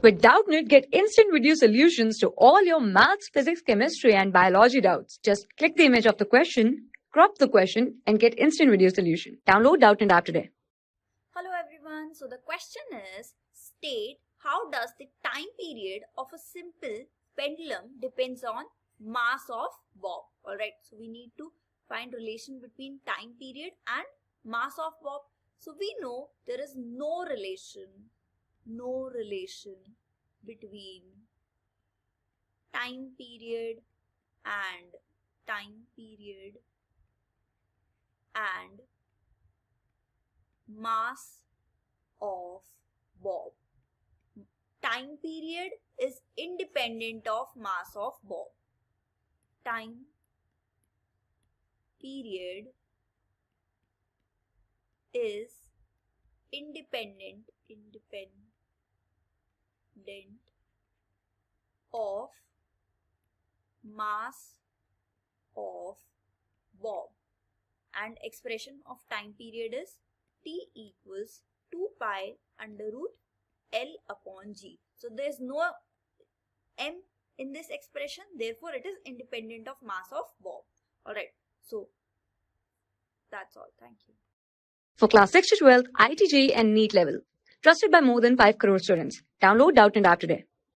With Doubtnut, get instant video solutions to all your maths, physics, chemistry, and biology doubts. Just click the image of the question, crop the question, and get instant video solution. Download Doubtnut app today. Hello everyone. So the question is, state how does the time period of a simple pendulum depends on mass of bob. Alright, so we need to find relation between time period and mass of bob. So we know there is no relation between time period and mass of bob. Time period is independent of mass of bob. Time period is independent of mass of bob, and expression of time period is T equals 2 pi under root L upon G. So there is no M in this expression, therefore it is independent of mass of bob. Alright, so that's all. Thank you. For class 6 to 12, IIT JEE and NEET level. Trusted by more than 5 crore students. Download Doubtnut app today.